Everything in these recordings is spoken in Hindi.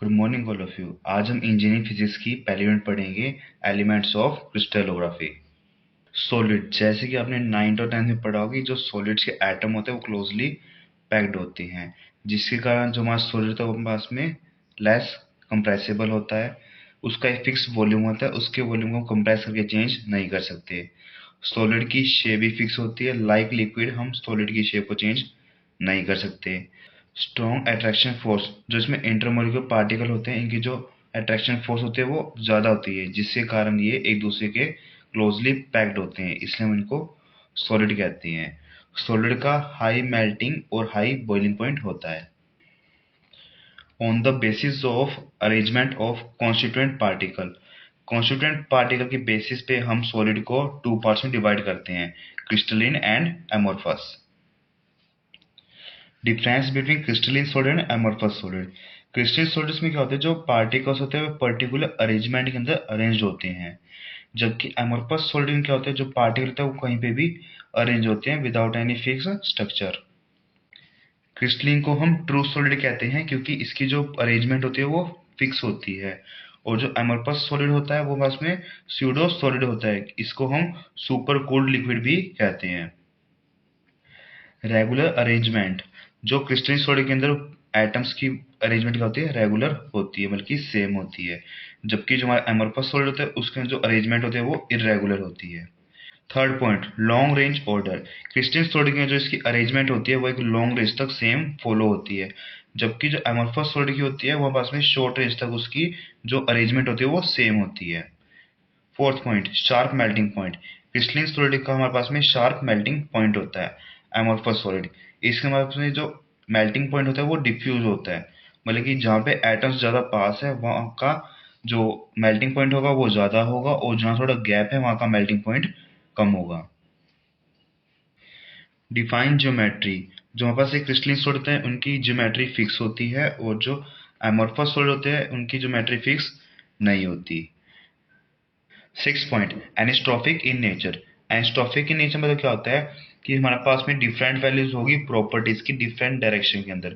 Good morning all of you. आज हम इंजीनियरिंग फिजिक्स की पहली यूनिट पढ़ेंगे, एलिमेंट्स ऑफ क्रिस्टलोग्राफी। सॉलिड, जैसे कि आपने 9th और 10th में पढ़ा होगी, जो सॉलिड्स के एटम होते हैं वो क्लोजली पैक्ड होते हैं, जिसके कारण जो हमारा सॉलिड होता है वो पास में लेस कंप्रेसिबल होता है। उसका एक फिक्स वॉल्यूम होता है, उसके वॉल्यूम को कंप्रेस करके चेंज नहीं कर सकते। सॉलिड की शेप भी फिक्स होती है, लाइक लिक्विड हम सॉलिड की शेप को चेंज नहीं कर सकते। स्ट्रॉन्ग अट्रैक्शन फोर्स, जो इसमें इंटरमोलिकुलर पार्टिकल होते हैं, इनकी जो अट्रैक्शन फोर्स होती है वो ज़्यादा होती है, जिसके कारण ये एक दूसरे के क्लोजली पैक्ड होते हैं, इसलिए हम इनको सॉलिड कहते हैं। सॉलिड का हाई मेल्टिंग और हाई बॉइलिंग पॉइंट होता है। On the basis of arrangement of constituent particle, constituent particle की बेसिस पे हम सॉलिड को टू पार्ट्स में डिवाइड करते हैं, crystalline and amorphous. Difference between crystalline solid and amorphous solid. Crystalline solids में क्या होता है, जो पार्टिकल्स होते हैं वो पर्टिकुलर अरेंजमेंट के अंदर अरेंज होते हैं, जबकि एमोर्फस सॉलिड में क्या होता है, जो पार्टिकल होता है वो कहीं पे भी अरेंज होते हैं without any fix structure. Crystalline को हम ट्रू सॉलिड कहते हैं क्योंकि इसकी जो अरेंजमेंट होती है वो फिक्स होती है, और जो एमोर्फस सॉलिड होता है वो बस में स्यूडो सॉलिड होता है, इसको हम सुपर कूल्ड लिक्विड भी कहते हैं। रेगुलर अरेंजमेंट, जो क्रिस्टलिन सॉलिड के अंदर एटम्स की अरेंजमेंट क्या होती है, रेगुलर होती है, बल्कि सेम होती है, जबकि जो हमारा एमोर्फस सॉलिड होता है उसके जो अरेंजमेंट होती है वो इरेगुलर होती है। Third point, long range order. Crystalline solid की जो इसकी अरेंजमेंट होती है वो एक लॉन्ग रेंज तक सेम फॉलो होती है, जबकि जो एमोर्फस सॉलिड की होती है वो पास में शॉर्ट रेंज तक उसकी जो अरेंजमेंट होती है वो सेम होती है। Fourth point, sharp melting point. Crystalline solid का हमारे पास में शार्प मेल्टिंग पॉइंट होता है। एमोर्फस सॉलिड, इसके हमारे पास में जो मेल्टिंग पॉइंट होता है वो डिफ्यूज होता है, मतलब कि जहाँ पे एटम्स ज़्यादा पास है वहाँ का जो मेल्टिंग पॉइंट होगा वो ज़्यादा होगा, और जहाँ थोड़ा गैप है वहाँ का मेल्टिंग पॉइंट कम होगा। डिफाइन ज्योमेट्री, जो हमारे पास एक क्रिस्टलिन सॉलिड होते हैं उनकी ज्योमेट्री फिक्स होती है, और जो एमोर्फस सॉलिड होते हैं उनकी ज्योमेट्री फिक्स नहीं होती। Six point, anisotropic in nature. Anisotropic in nature मतलब क्या होता है कि हमारे पास में डिफरेंट वैल्यूज होगी प्रॉपर्टीज की डिफरेंट डायरेक्शन के अंदर,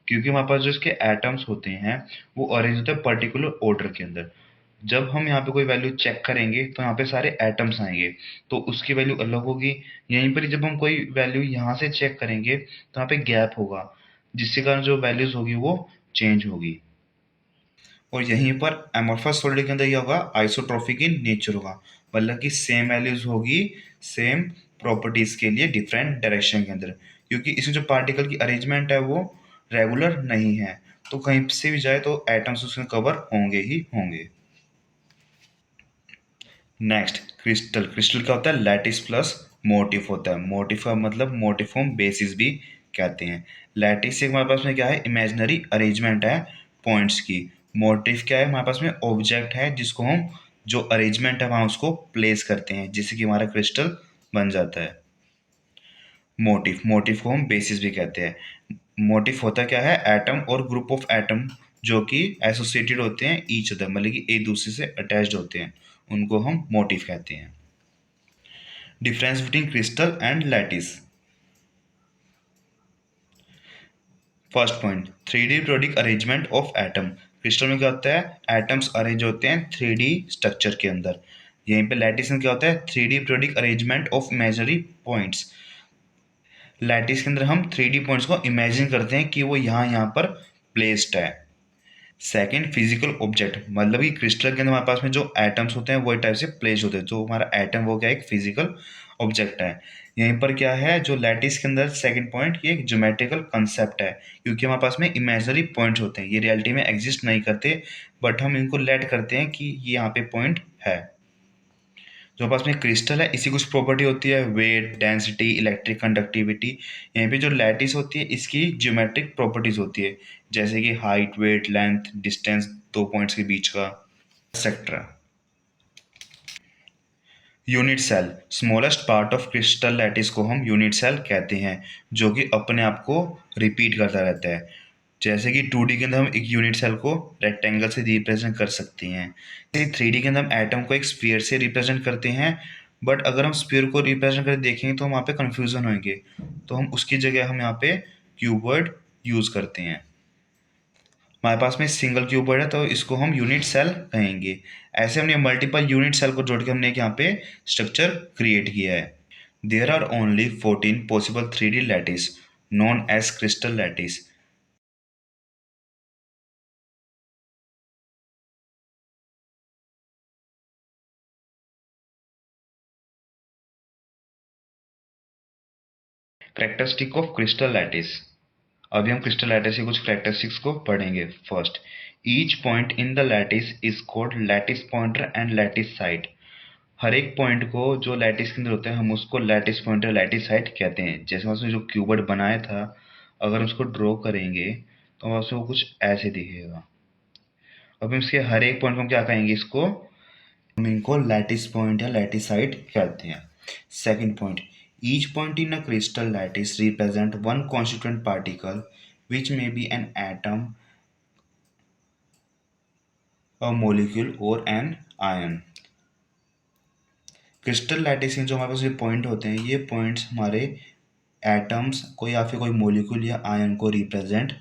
क्योंकि हमारे पास जो इसके एटम्स होते हैं वो अरेंज होते हैं पर्टिकुलर ऑर्डर के अंदर। जब हम यहाँ पे कोई वैल्यू चेक करेंगे तो यहाँ पे सारे एटम्स आएंगे, तो उसकी वैल्यू अलग होगी। यहीं पर जब हम कोई वैल्यू यहाँ से चेक करेंगे तो यहाँ पे गैप होगा, जिसके कारण जो वैल्यूज होगी वो चेंज होगी। और यहीं पर एमोर्फस सॉलिड के अंदर ये होगा आइसोट्रॉपिक इन नेचर होगा, मतलब कि सेम वैल्यूज होगी सेम प्रॉपर्टीज के लिए डिफरेंट डायरेक्शन के अंदर, क्योंकि इसमें जो पार्टिकल की अरेंजमेंट है वो रेगुलर नहीं है, तो कहीं से भी जाए तो एटम्स उसमें कवर होंगे ही होंगे। Next, crystal. क्रिस्टल क्या होता है, लैटिस प्लस मोटिफ होता है। मोटिफ का मतलब मोटिफॉर्म बेसिस भी कहते हैं। लैटिस से हमारे पास में क्या है, इमेजिनरी अरेंजमेंट है पॉइंट्स की। मोटिफ क्या है, हमारे पास में ऑब्जेक्ट है जिसको हम जो अरेंजमेंट है वहाँ उसको प्लेस करते हैं, जिससे कि हमारा क्रिस्टल बन जाता है। मोटिफ, मोटिफ को हम बेसिस भी कहते हैं। मोटिफ होता क्या है, एटम और ग्रुप ऑफ एटम जो कि एसोसिएटेड होते हैं ईच अदर, मतलब कि एक दूसरे से अटैच्ड होते हैं, उनको हम मोटिफ कहते हैं। Difference between crystal and lattice. First point, 3D periodic arrangement of atom. Crystal में क्या होता है, एटम्स अरेंज होते हैं 3D स्ट्रक्चर के अंदर। यहीं पे लैटिस में क्या होता है, 3D periodic arrangement of imaginary points. Lattice के अंदर हम 3D पॉइंट्स को इमेजिन करते हैं कि वो यहाँ पर प्लेस्ड है। सेकंड, फिजिकल ऑब्जेक्ट, मतलब कि क्रिस्टल के अंदर हमारे पास में जो एटम्स होते हैं वो टाइप से प्लेस होते हैं, जो हमारा एटम वो क्या है, एक फिजिकल ऑब्जेक्ट है। यहीं पर क्या है, जो लैटिस के अंदर सेकंड पॉइंट, ये एक ज्योमेट्रिकल कंसेप्ट है, क्योंकि हमारे पास में इमेजिनरी पॉइंट्स होते हैं, ये रियलिटी में एग्जिस्ट नहीं करते, बट हम इनको लेट करते हैं कि ये यहाँ पे पॉइंट है। जो पास में क्रिस्टल है इसी कुछ प्रॉपर्टी होती है, वेट, डेंसिटी, इलेक्ट्रिक कंडक्टिविटी। यहाँ पे जो लैटिस होती है इसकी ज्योमेट्रिक प्रॉपर्टीज होती है, जैसे कि हाइट, वेट, लेंथ, डिस्टेंस दो पॉइंट्स के बीच का, etcetera. Unit cell, smallest part of crystal lattice को हम यूनिट सेल कहते हैं, जो कि अपने आप को रिपीट करता रहता है। जैसे कि 2D के अंदर हम एक यूनिट सेल को रेक्टेंगल से रिप्रेजेंट कर सकते हैं, 3D के अंदर हम एटम को एक स्फीयर से रिप्रेजेंट करते हैं, बट अगर हम स्फीयर को रिप्रेजेंट करके देखेंगे तो वहाँ पे कन्फ्यूजन होंगे, तो हम उसकी जगह हम यहाँ पे क्यूबॉइड यूज़ करते हैं। हमारे पास में सिंगल क्यूबॉइड है तो इसको हम यूनिट सेल कहेंगे। ऐसे हमने मल्टीपल यूनिट सेल को जोड़ के हमने एक यहाँ पे स्ट्रक्चर क्रिएट किया है। There are only 14 possible 3D lattice known as crystal lattice. Characteristic of crystal lattice. अभी हम क्रिस्टल लैटिस के कुछ करेक्टरिस्टिक्स को पढ़ेंगे। First, each point in the lattice is called lattice pointer and lattice side. हर एक पॉइंट को जो लैटिस के अंदर होता है हम उसको लैटिस पॉइंटर लैटिस साइड कहते हैं। जैसे उसने जो क्यूबॉइड बनाया था, अगर उसको ड्रॉ करेंगे तो वैसे वो कुछ ऐसे दिखेगा। अब इसके हर एक पॉइंट को हम क्या कहेंगे, इसको हम इनको लैटिस पॉइंट या लैटिस साइड कहते हैं। Second point, each point in a crystal lattice represent one constituent particle which may be an atom, a molecule और एन आयन। क्रिस्टल लैटिस में जो हमारे पास ये पॉइंट होते हैं, ये पॉइंट्स हमारे एटम्स को या फिर कोई मोलिक्यूल या आयन को रिप्रेजेंट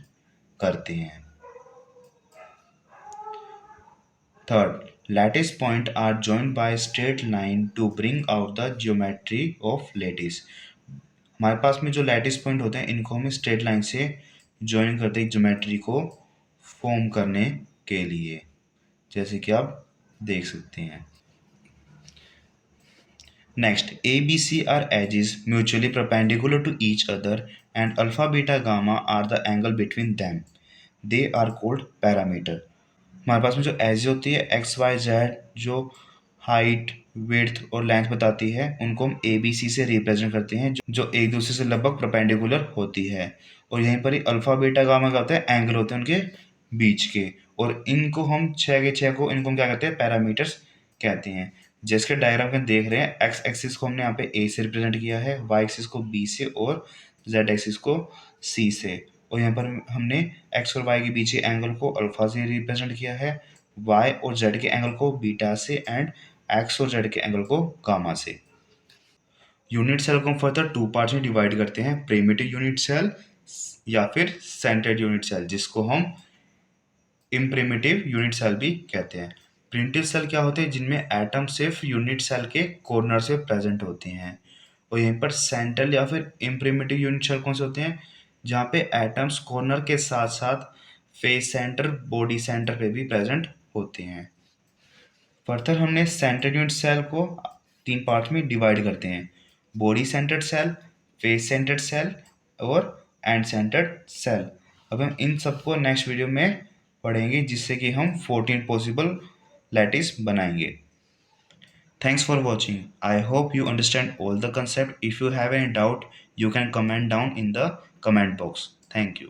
करते हैं। Third, lattice point are joined by straight line to bring out the geometry of lattice. हमारे पास में जो लैटिस पॉइंट होते हैं इनको हम स्ट्रेट लाइन से ज्वाइन करते हैं ज्योमेट्री को फॉर्म करने के लिए, जैसे कि आप देख सकते हैं। Next, A, B, C are edges mutually perpendicular to each other and alpha, beta, gamma are the angle between them. They are called parameter. हमारे पास में जो एज होती है एक्स वाई जेड, जो हाइट विड्थ और लेंथ बताती है, उनको हम ए बी सी से रिप्रेजेंट करते हैं, जो एक दूसरे से लगभग परपेंडिकुलर होती है। और यहीं पर ही अल्फा बीटा गामा का होता है एंगल होते हैं उनके बीच के। और इनको हम छः के छः को इनको हम क्या कहते हैं, पैरामीटर्स कहते हैं। जिसके डायग्राम में देख रहे हैं, एक्स एक्सिस को हमने यहाँ पे ए से रिप्रेजेंट किया है, वाई एक्सिस को बी से और जेड एक्सिस को सी से। और यहाँ पर हमने एक्स और वाई के बीच के एंगल को अल्फा से रिप्रेजेंट किया है, वाई और जेड के एंगल को बीटा से एंड एक्स और जेड के एंगल को गामा से। यूनिट सेल को हम फर्दर टू पार्ट्स में डिवाइड करते हैं, प्रिमिटिव यूनिट सेल या फिर सेंटर्ड यूनिट सेल, जिसको हम इम्प्रिमिटिव यूनिट सेल भी कहते हैं। प्रिमिटिव सेल क्या होते हैं, जिनमें एटम सिर्फ यूनिट सेल के कॉर्नर से प्रेजेंट होते हैं। और यहीं पर सेंट्रल या फिर इम्प्रिमिटिव यूनिट सेल कौन से होते हैं, जहाँ पे एटम्स कॉर्नर के साथ साथ फेस सेंटर, बॉडी सेंटर पे भी प्रेजेंट होते हैं। फर्दर हमने सेंट्रल यूनिट सेल को तीन पार्ट में डिवाइड करते हैं, body centred cell, face centred cell और एंड सेंटर्ड सेल। अब हम इन सबको नेक्स्ट वीडियो में पढ़ेंगे, जिससे कि हम 14 पॉसिबल लैटिस बनाएंगे। Thanks for watching. I hope you understand all the concept. If you have any doubt, you can comment down in the comment box. Thank you.